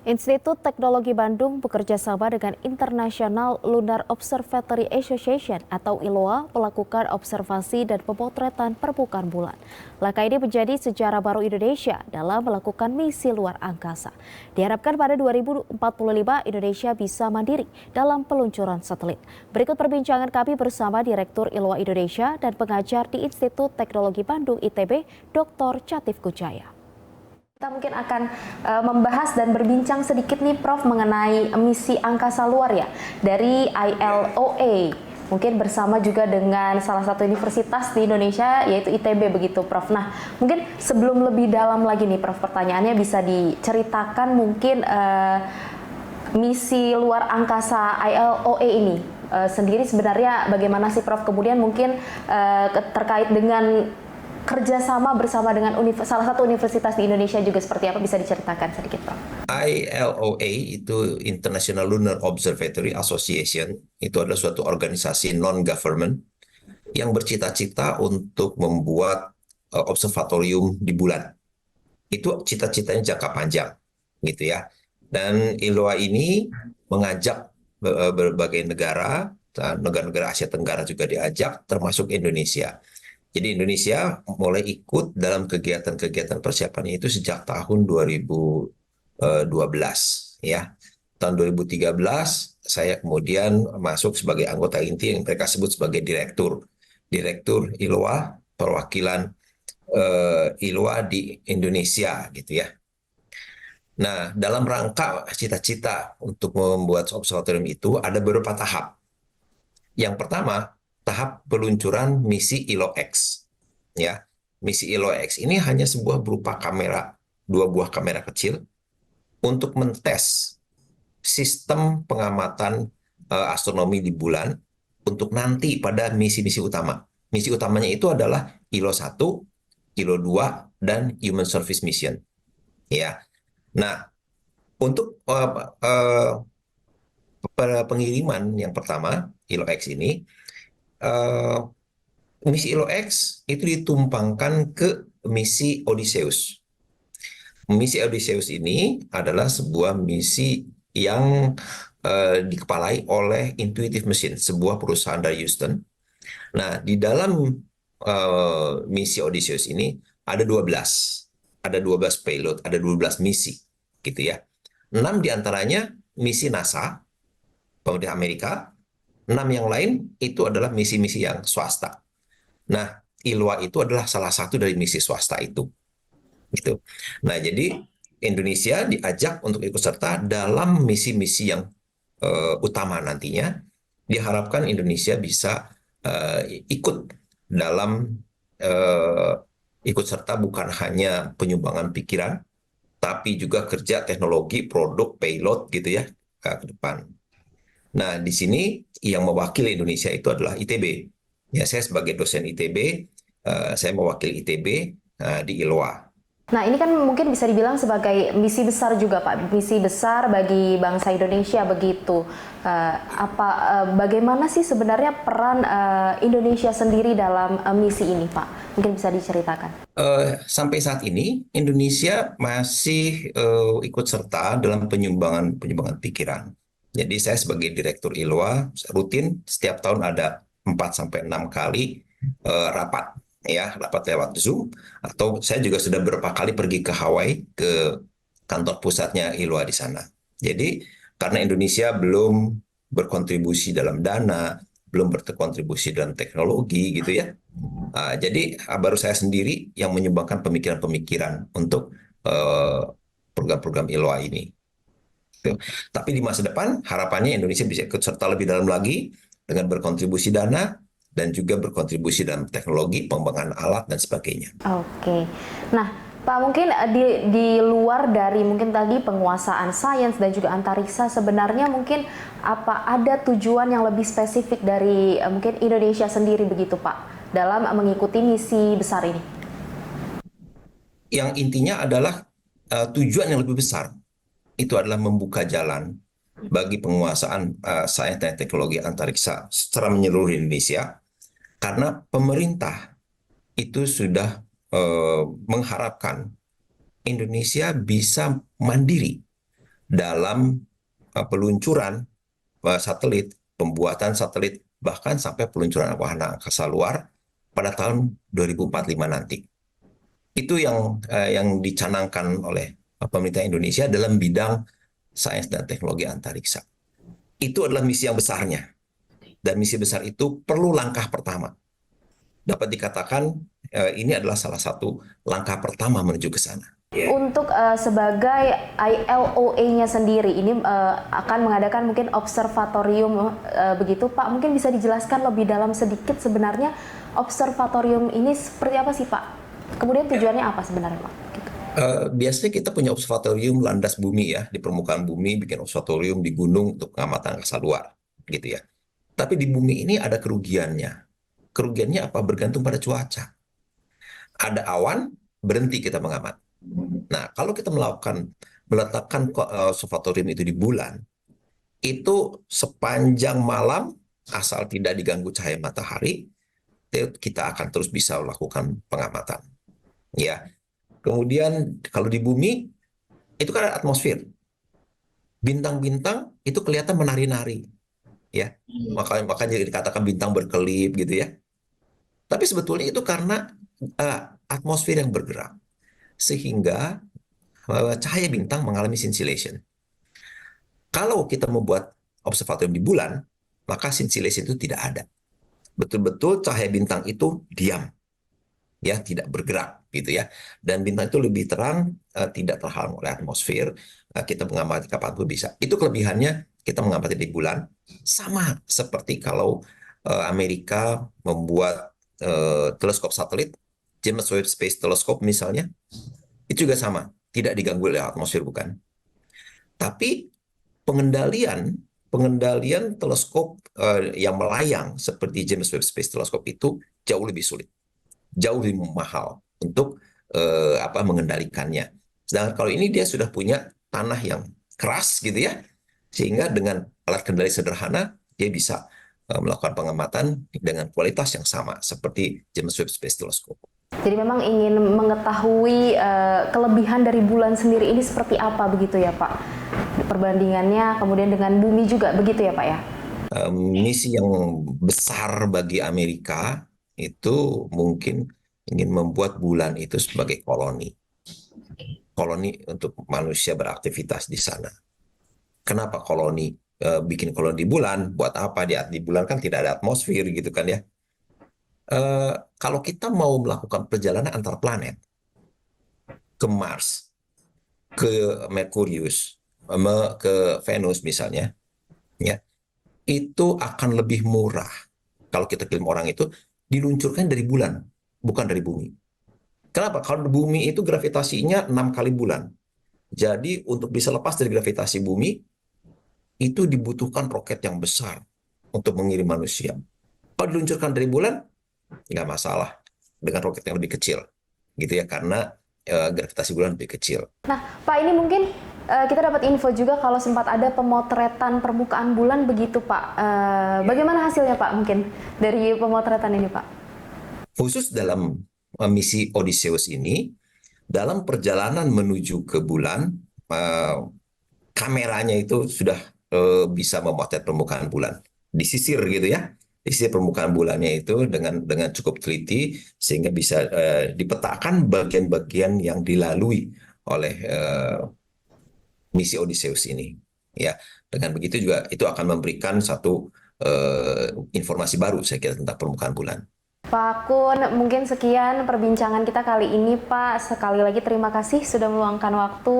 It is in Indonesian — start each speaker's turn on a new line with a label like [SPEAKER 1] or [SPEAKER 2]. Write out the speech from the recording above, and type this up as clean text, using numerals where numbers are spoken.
[SPEAKER 1] Institut Teknologi Bandung bekerja sama dengan International Lunar Observatory Association atau ILOA melakukan observasi dan pemotretan permukaan bulan. Langkah ini menjadi sejarah baru Indonesia dalam melakukan misi luar angkasa. Diharapkan pada 2045 Indonesia bisa mandiri dalam peluncuran satelit. Berikut perbincangan kami bersama Direktur ILOA Indonesia dan pengajar di Institut Teknologi Bandung ITB, Dr. Catif Kujaya. Kita mungkin akan membahas dan berbincang sedikit nih Prof mengenai misi angkasa luar ya dari ILOA. Mungkin bersama juga dengan salah satu universitas di Indonesia yaitu ITB begitu Prof. Nah mungkin sebelum lebih dalam lagi nih Prof, pertanyaannya bisa diceritakan mungkin misi luar angkasa ILOA ini sendiri sebenarnya bagaimana sih Prof? Kemudian mungkin terkait dengan kerjasama bersama dengan salah satu universitas di Indonesia juga seperti apa, bisa diceritakan sedikit Prof?
[SPEAKER 2] ILOA itu International Lunar Observatory Association, itu adalah suatu organisasi non-government yang bercita-cita untuk membuat observatorium di bulan. Itu cita-citanya jangka panjang, gitu ya. Dan ILOA ini mengajak berbagai negara, negara-negara Asia Tenggara juga diajak, termasuk Indonesia. Jadi Indonesia mulai ikut dalam kegiatan-kegiatan persiapannya itu sejak tahun 2012 ya. Tahun 2013 saya kemudian masuk sebagai anggota inti yang mereka sebut sebagai Direktur ILOA, perwakilan ILOA di Indonesia gitu ya. Nah, dalam rangka cita-cita untuk membuat observatorium itu ada beberapa tahap. Yang pertama, tahap peluncuran misi ILOX. Ya, misi ILOX ini hanya sebuah berupa kamera, dua buah kamera kecil untuk mentes sistem pengamatan astronomi di bulan untuk nanti pada misi-misi utama. Misi utamanya itu adalah ILO 1, ILO 2, dan Human Service Mission. Ya. Nah, untuk pengiriman yang pertama, ILOX ini, misi ILOX itu ditumpangkan ke misi Odysseus. Misi Odysseus ini adalah sebuah misi yang dikepalai oleh Intuitive Machines, sebuah perusahaan dari Houston. Nah, di dalam misi Odysseus ini ada 12. Ada 12 payload, ada 12 misi, gitu ya. 6 diantaranya misi NASA, pemerintah Amerika. 6 yang lain itu adalah misi-misi yang swasta. Nah, ILOA itu adalah salah satu dari misi swasta itu. Gitu. Nah, jadi Indonesia diajak untuk ikut serta dalam misi-misi yang utama nantinya. Diharapkan Indonesia bisa ikut dalam ikut serta bukan hanya penyumbangan pikiran, tapi juga kerja teknologi, produk, payload gitu ya ke depan. Nah, di sini yang mewakili Indonesia itu adalah ITB. Ya, saya sebagai dosen ITB, saya mewakili ITB di ILOA.
[SPEAKER 1] Nah ini kan mungkin bisa dibilang sebagai misi besar juga Pak, misi besar bagi bangsa Indonesia begitu. Bagaimana sih sebenarnya peran Indonesia sendiri dalam misi ini Pak? Mungkin bisa diceritakan.
[SPEAKER 2] Sampai saat ini Indonesia masih ikut serta dalam penyumbangan pikiran. Jadi saya sebagai Direktur ILOA rutin setiap tahun ada 4-6 kali rapat lewat Zoom, atau saya juga sudah beberapa kali pergi ke Hawaii ke kantor pusatnya ILOA di sana. Jadi karena Indonesia belum berkontribusi dalam dana, belum berkontribusi dalam teknologi gitu ya. Jadi baru saya sendiri yang menyumbangkan pemikiran-pemikiran untuk program-program ILOA ini. Tapi di masa depan harapannya Indonesia bisa ikut serta lebih dalam lagi dengan berkontribusi dana dan juga berkontribusi dalam teknologi, pengembangan alat, dan sebagainya.
[SPEAKER 1] Oke. Nah, Pak, mungkin di luar dari mungkin tadi penguasaan sains dan juga antariksa, sebenarnya mungkin ada tujuan yang lebih spesifik dari mungkin Indonesia sendiri begitu, Pak, dalam mengikuti misi besar ini?
[SPEAKER 2] Yang intinya adalah tujuan yang lebih besar. Itu adalah membuka jalan bagi penguasaan sains dan teknologi antariksa secara menyeluruh Indonesia. Karena pemerintah itu sudah mengharapkan Indonesia bisa mandiri dalam peluncuran satelit, pembuatan satelit, bahkan sampai peluncuran wahana angkasa luar pada tahun 2045 nanti. Itu yang dicanangkan oleh pemerintah Indonesia dalam bidang sains dan teknologi antariksa. Itu adalah misi yang besarnya. Dan misi besar itu perlu langkah pertama. Dapat dikatakan ini adalah salah satu langkah pertama menuju ke sana.
[SPEAKER 1] Untuk sebagai ILOA-nya sendiri, ini akan mengadakan mungkin observatorium begitu Pak. Mungkin bisa dijelaskan lebih dalam sedikit sebenarnya observatorium ini seperti apa sih Pak? Kemudian tujuannya apa sebenarnya Pak? Gitu.
[SPEAKER 2] Biasanya kita punya observatorium landas bumi ya, di permukaan bumi, bikin observatorium di gunung untuk pengamatan angkasa luar, gitu ya. Tapi di bumi ini ada kerugiannya. Kerugiannya apa? Bergantung pada cuaca. Ada awan, berhenti kita mengamati. Nah, kalau kita meletakkan observatorium itu di bulan, itu sepanjang malam, asal tidak diganggu cahaya matahari, kita akan terus bisa melakukan pengamatan. Ya. Kemudian kalau di bumi, itu kan ada atmosfer. Bintang-bintang itu kelihatan menari-nari. Ya. Makanya dikatakan bintang berkelip gitu ya. Tapi sebetulnya itu karena atmosfer yang bergerak. Sehingga cahaya bintang mengalami scintillation. Kalau kita membuat observatorium di bulan, maka scintillation itu tidak ada. Betul-betul cahaya bintang itu diam, ya, tidak bergerak gitu ya. Dan bintang itu lebih terang, tidak terhalang oleh atmosfer. Kita mengamati kapanpun bisa. Itu kelebihannya kita mengamati di bulan. Sama seperti kalau Amerika membuat teleskop satelit, James Webb Space Telescope misalnya, itu juga sama, tidak diganggu oleh atmosfer bukan. Tapi pengendalian teleskop yang melayang seperti James Webb Space Telescope itu jauh lebih sulit, jauh lebih mahal untuk mengendalikannya. Sedangkan kalau ini dia sudah punya tanah yang keras gitu ya, sehingga dengan alat kendali sederhana dia bisa melakukan pengamatan dengan kualitas yang sama seperti James Webb Space Telescope.
[SPEAKER 1] Jadi memang ingin mengetahui kelebihan dari bulan sendiri ini seperti apa begitu ya Pak? Perbandingannya kemudian dengan bumi juga begitu ya Pak ya?
[SPEAKER 2] Misi yang besar bagi Amerika itu mungkin ingin membuat bulan itu sebagai koloni untuk manusia beraktivitas di sana. Kenapa koloni? Bikin koloni di bulan, buat apa? Di bulan kan tidak ada atmosfer gitu kan ya. Kalau kita mau melakukan perjalanan antar planet ke Mars, ke Merkurius, ke Venus misalnya, ya, itu akan lebih murah kalau kita kirim orang itu diluncurkan dari bulan, bukan dari bumi. Kenapa? Kalau bumi itu gravitasinya 6 kali bulan. Jadi untuk bisa lepas dari gravitasi bumi, itu dibutuhkan roket yang besar untuk mengirim manusia. Kalau diluncurkan dari bulan, nggak masalah dengan roket yang lebih kecil, gitu ya, karena gravitasi bulan lebih kecil.
[SPEAKER 1] Nah, Pak, ini mungkin kita dapat info juga kalau sempat ada pemotretan permukaan bulan begitu, Pak. Bagaimana hasilnya, Pak, mungkin dari pemotretan ini, Pak?
[SPEAKER 2] Khusus dalam misi Odysseus ini, dalam perjalanan menuju ke bulan, kameranya itu sudah bisa memotret permukaan bulan. Disisir gitu ya. Disisir permukaan bulannya itu dengan cukup teliti sehingga bisa dipetakan bagian-bagian yang dilalui oleh misi Odysseus ini. Ya, dengan begitu juga itu akan memberikan satu informasi baru saya kira tentang permukaan bulan.
[SPEAKER 1] Pak Kun, mungkin sekian perbincangan kita kali ini, Pak. Sekali lagi terima kasih sudah meluangkan waktu.